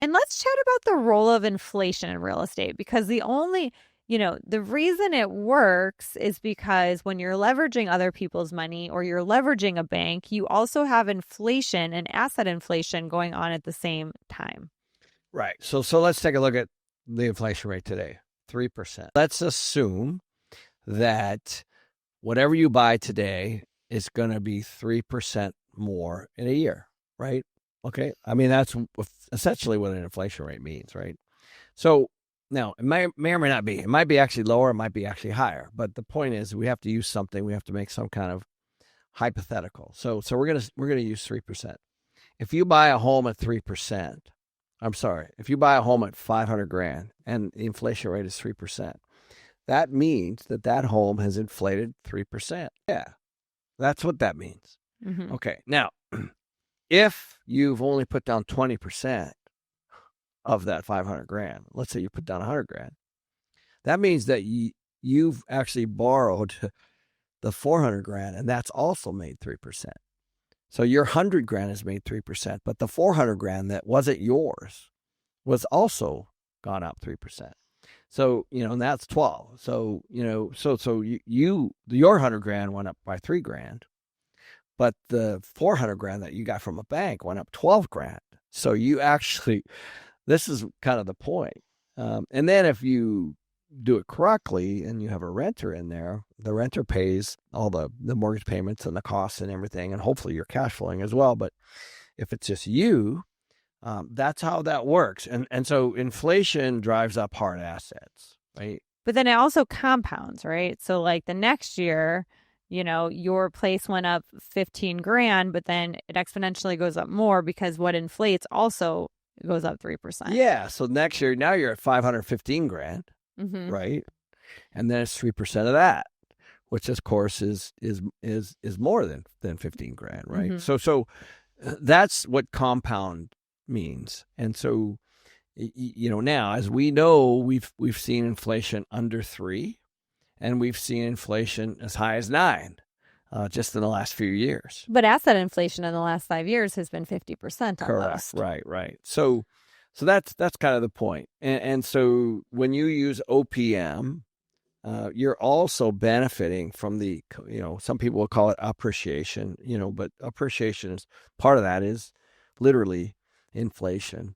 And let's chat about the role of inflation in real estate because the reason it works is because when you're leveraging other people's money or you're leveraging a bank, you also have inflation and asset inflation going on at the same time. Right. So let's take a look at the inflation rate today, 3%. Let's assume that whatever you buy today is going to be 3% more in a year, right? Okay. I mean, that's essentially what an inflation rate means, right? So now it may or may not be. It might be actually lower. It might be actually higher. But the point is, we have to use something. We have to make some kind of hypothetical. So we're gonna use 3%. If you buy a home at 3%, I'm sorry, if you buy a home at 500 grand and the inflation rate is 3%, that means that home has inflated 3%. Yeah, that's what that means. Mm-hmm. Okay. Now, if you've only put down 20% of that 500 grand, let's say you put down 100 grand, that means that you've actually borrowed the 400 grand, and that's also made 3%. So your 100 grand has made 3%, but the 400 grand that wasn't yours was also gone up 3%. So, and that's 12. So, your 100 grand went up by 3 grand, but the 400 grand that you got from a bank went up 12 grand. So this is kind of the point. And then if you do it correctly and you have a renter in there, the renter pays all the mortgage payments and the costs and everything, and hopefully you're cash flowing as well. But if it's just you, that's how that works. And so inflation drives up hard assets, right? But then it also compounds, right? So like the next year, your place went up 15 grand, but then it exponentially goes up more because what inflates also goes up 3%. Yeah. So next year, now you're at 515 grand, Mm-hmm. right? And then it's 3% of that, which of course is more than 15 grand, right? Mm-hmm. So that's what compound means. And so, now, as we know, we've seen inflation under 3, and we've seen inflation as high as 9, just in the last few years. But asset inflation in the last 5 years has been 50% Correct. almost. Right. So that's kind of the point. And so when you use OPM, you're also benefiting from the, some people will call it appreciation, but appreciation is part of that is literally inflation.